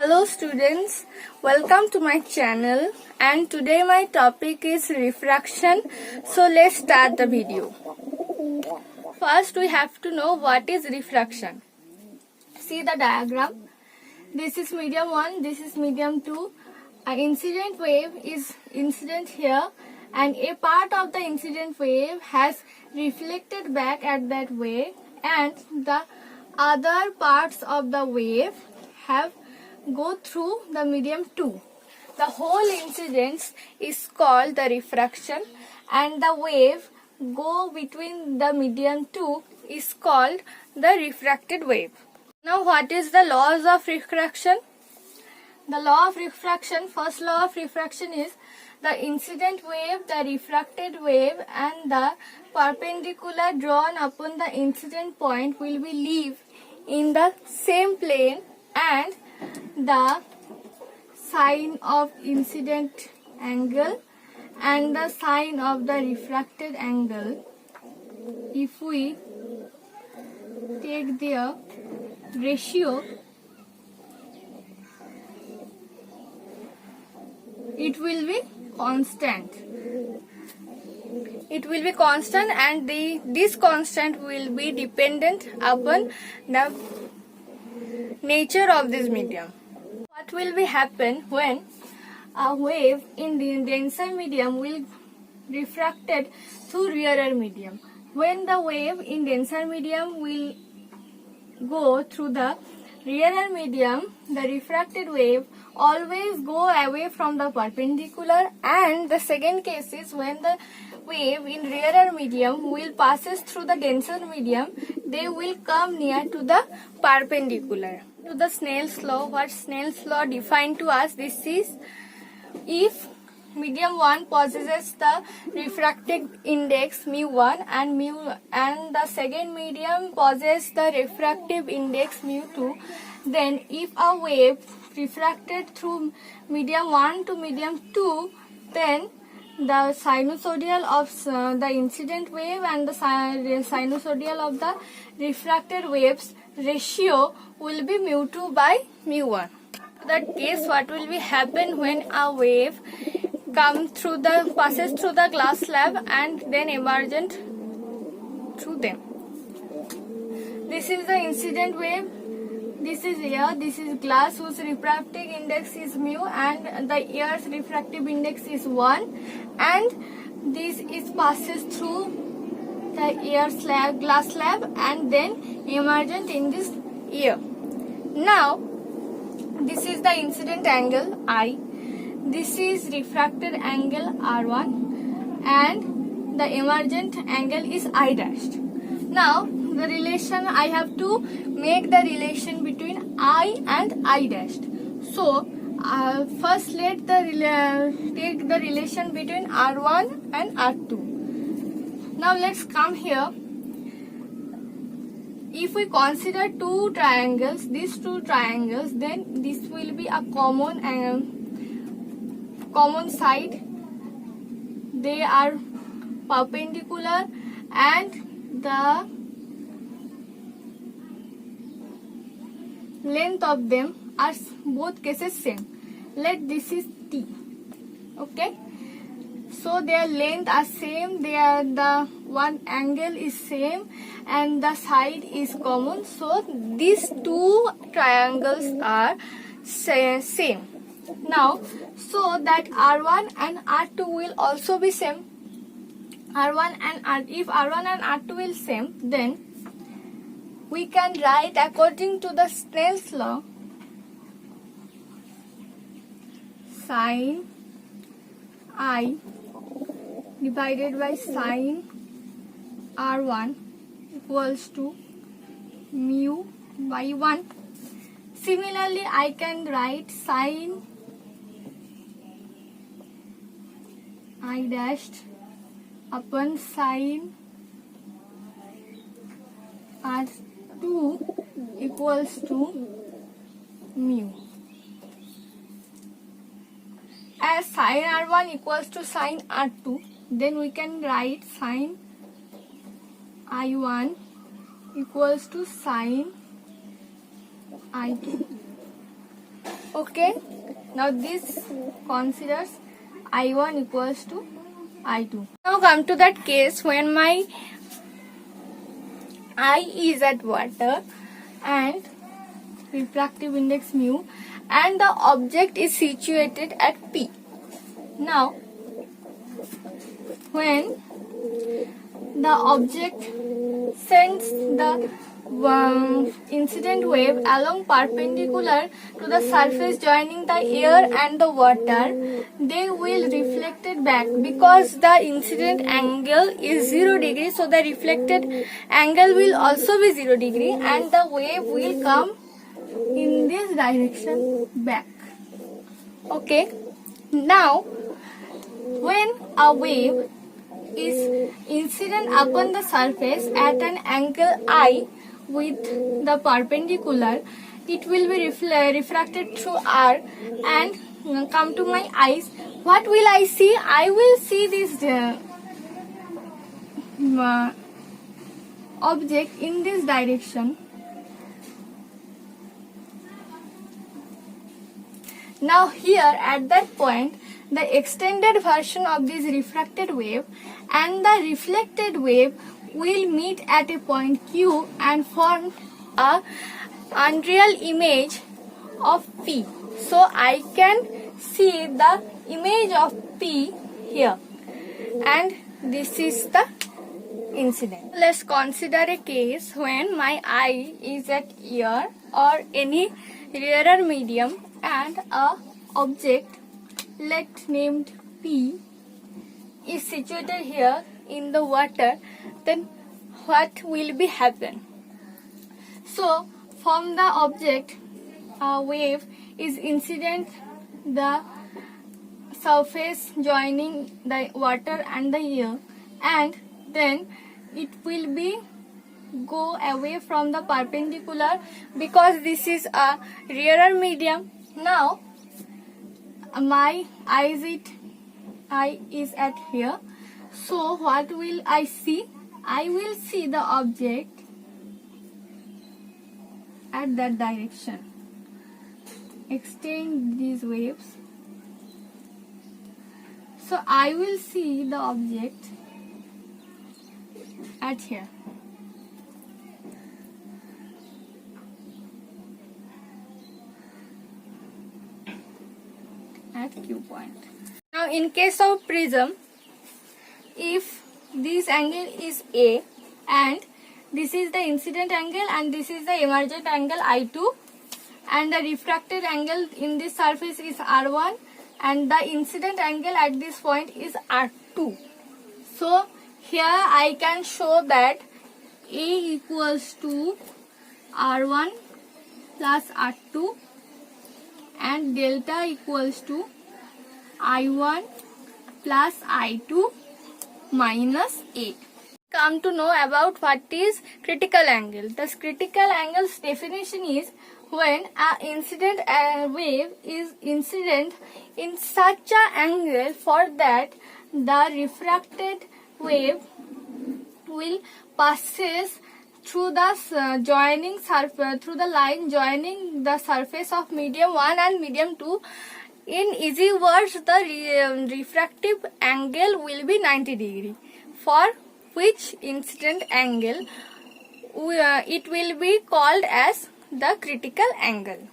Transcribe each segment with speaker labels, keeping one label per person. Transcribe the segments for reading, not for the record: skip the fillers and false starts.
Speaker 1: Hello students, welcome to my channel and today my topic is refraction. So let's start the video. First we have to know what is refraction. See the diagram. This is medium 1, this is medium 2. An incident wave is incident here and a part of the incident wave has reflected back at that wave and the other parts of the wave have go through the medium 2. The whole incidence is called the refraction and the wave go between the medium 2 is called the refracted wave. Now what is the laws of refraction? The law of refraction, first law of refraction is the incident wave, the refracted wave and the perpendicular drawn upon the incident point will be live in the same plane and the sine of incident angle and the sine of the refracted angle, if we take their ratio, it will be constant. It will be constant and this constant will be dependent upon the nature of this medium. What will be happen when a wave in the denser medium will refracted through rarer medium? When the wave in denser medium will go through the rarer medium, the refracted wave always go away from the perpendicular, and the second case is when the wave in rarer medium will passes through the denser medium, they will come near to the perpendicular. To the Snell's law, what Snell's law defined to us, this is if medium 1 possesses the refractive index mu1 and the second medium possesses the refractive index mu2, then if a wave refracted through medium 1 to medium 2, then the sinusoidal of the incident wave and the sinusoidal of the refracted waves ratio will be mu2 by mu1. That case, what will be happen when a wave passes through the glass slab and then emergent through them. This is the incident wave. This is air, this is glass whose refractive index is mu and the air's refractive index is 1, and this is passes through the glass slab and then emergent in this air. Now this is the incident angle I, this is refracted angle R1 and the emergent angle is I dashed. Now the relation, I have to make the relation between I and I dashed. So first let take the relation between R1 and R2. Now let's come here. If we consider two triangles, these two triangles, then this will be a common side. They are perpendicular and the length of them are both cases same. Let this is T. Okay. So their length are same, the one angle is same and the side is common. So these two triangles are same. Now, so that R1 and R2 will also be same. If R1 and R2 will same, then we can write according to the Snell's law, sine I divided by sine R1 equals to mu by 1. Similarly, I can write sine I dashed upon sine R2 equals to mu. As sine R1 equals to sine R2, then we can write sine I1 equals to sine I2. Okay, now this considers I1 equals to I2. Now come to that case when my I is at water and refractive index mu and the object is situated at P. Now when the object sends the incident wave along perpendicular to the surface joining the air and the water, they will reflect it back because the incident angle is 0 degree, so the reflected angle will also be 0 degree and the wave will come in this direction back. Okay, now when a wave is incident upon the surface at an angle I with the perpendicular, it will be refracted through R and come to my eyes. What will I see? I will see this object in this direction. Now here at that point, the extended version of this refracted wave and the reflected wave will meet at a point Q and form a unreal image of P. So I can see the image of P here, and this is the incident. Let's consider a case when my eye is at ear or any rarer medium and a object let named P is situated here in the water, then what will be happen? So from the object, a wave is incident the surface joining the water and the air, and then it will be go away from the perpendicular because this is a rarer medium. Now my eye is at here, so what will I see? I will see the object at that direction. Extend these waves, so I will see the object at here. At Q point. Now in case of prism, if this angle is A and this is the incident angle and this is the emergent angle I2 and the refracted angle in this surface is R1 and the incident angle at this point is R2. So here I can show that A equals to R1 plus R2 and delta equals to I1 plus I2 minus A. Come to know about what is critical angle. The critical angle's definition is when an incident wave is incident in such an angle for that the refracted wave will passes through the joining surface, through the line joining the surface of medium 1 and medium 2. In easy words, the refractive angle will be 90 degree, for which incident angle it will be called as the critical angle.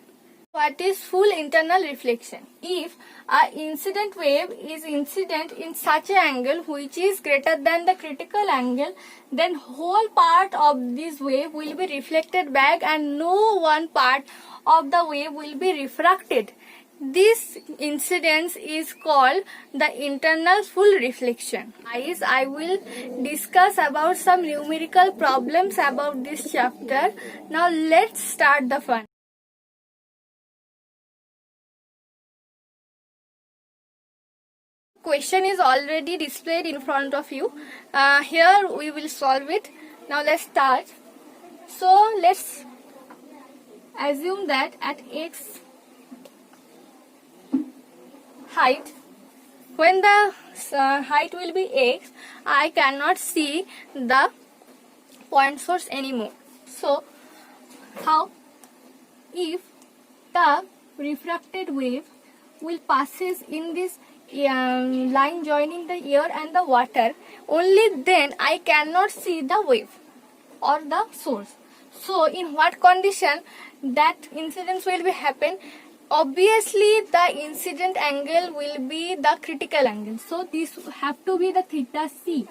Speaker 1: What is full internal reflection? If an incident wave is incident in such an angle which is greater than the critical angle, then whole part of this wave will be reflected back and no one part of the wave will be refracted. This incidence is called the internal full reflection. Guys, I will discuss about some numerical problems about this chapter. Now let's start the fun. Question is already displayed in front of you. Here we will solve it. Now let's start. So let's assume that at x height, when the height will be x, I cannot see the point source anymore. So how? If the refracted wave will passes in this line joining the air and the water, only then I cannot see the wave or the source. So in what condition that incidence will be happen? Obviously the incident angle will be the critical angle. So this have to be the theta c.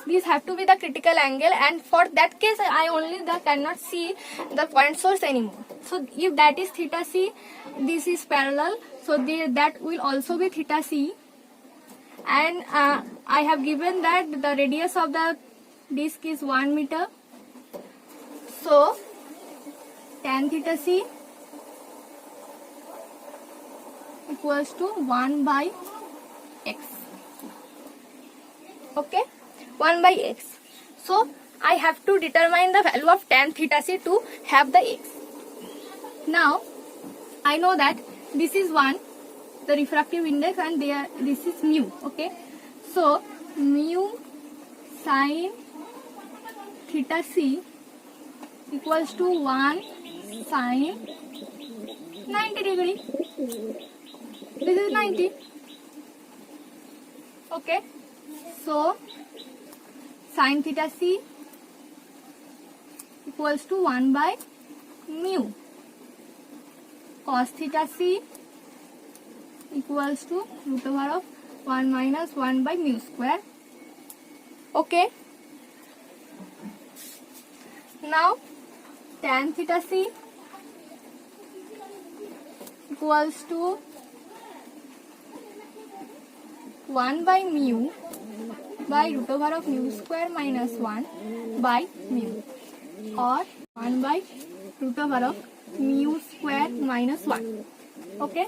Speaker 1: These have to be the critical angle, and for that case I only cannot see the point source anymore. So if that is theta c, this is parallel, so that will also be theta c. And I have given that the radius of the disc is 1 meter. So tan theta c equals to 1 by x. Okay, 1 by x. So I have to determine the value of tan theta c to have the x. Now I know that this is 1, the refractive index, and this is mu. Okay, so mu sin theta c equals to 1 sin 90 degree. This is 90. Okay, so sin theta c equals to 1 by mu. Cos theta c equals to root over of 1 minus 1 by mu square. Okay. Now tan theta c equals to 1 by mu by root over of mu square minus 1 by mu, or 1 by root over of mu square minus 1. Okay,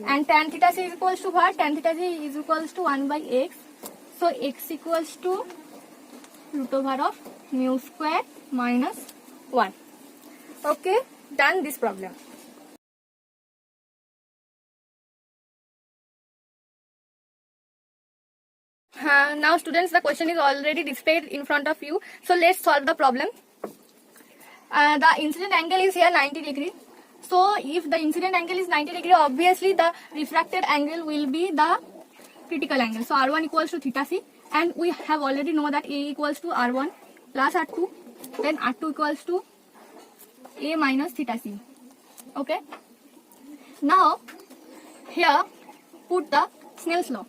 Speaker 1: and tan theta c is equals to what? Tan theta c is equals to 1 by x. So x equals to root over of mu square minus 1. Okay, done this problem. Now students, the question is already displayed in front of you. So let's solve the problem. The incident angle is here 90 degree. So if the incident angle is 90 degree, obviously the refracted angle will be the critical angle. So R1 equals to theta c, and we have already know that A equals to R1 plus R2, then R2 equals to A minus theta c. Okay. Now here put the Snell's law.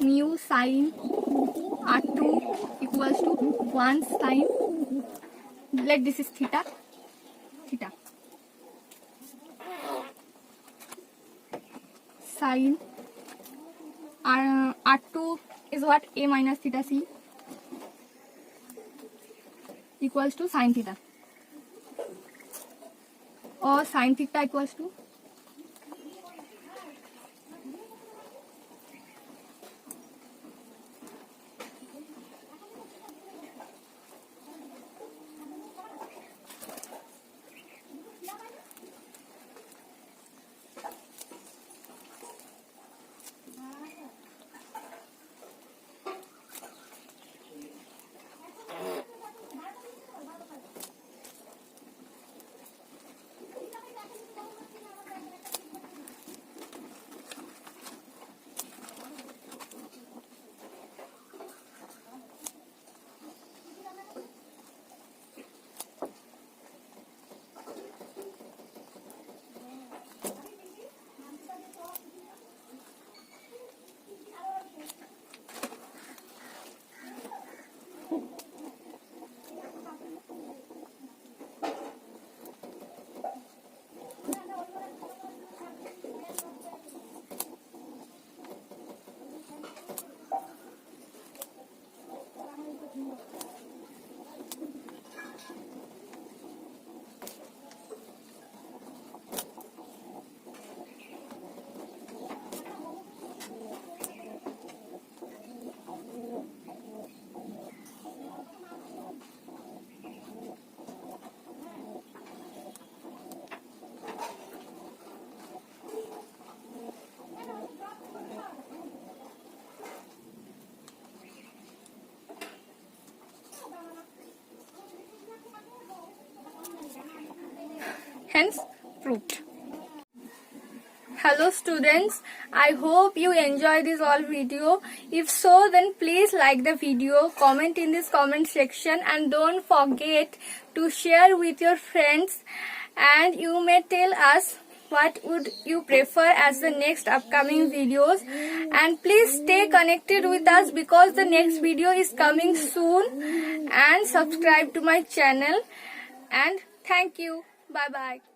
Speaker 1: Mu sin R2 equals to 1 sin, let this is theta, sin R2 is what? A minus theta c equals to sin theta, or sin theta equals to Hello students, I hope you enjoy this all video. If so, then please like the video, comment in this comment section, and don't forget to share with your friends. And you may tell us what would you prefer as the next upcoming videos, and please stay connected with us because the next video is coming soon, and subscribe to my channel. And thank you. Bye bye.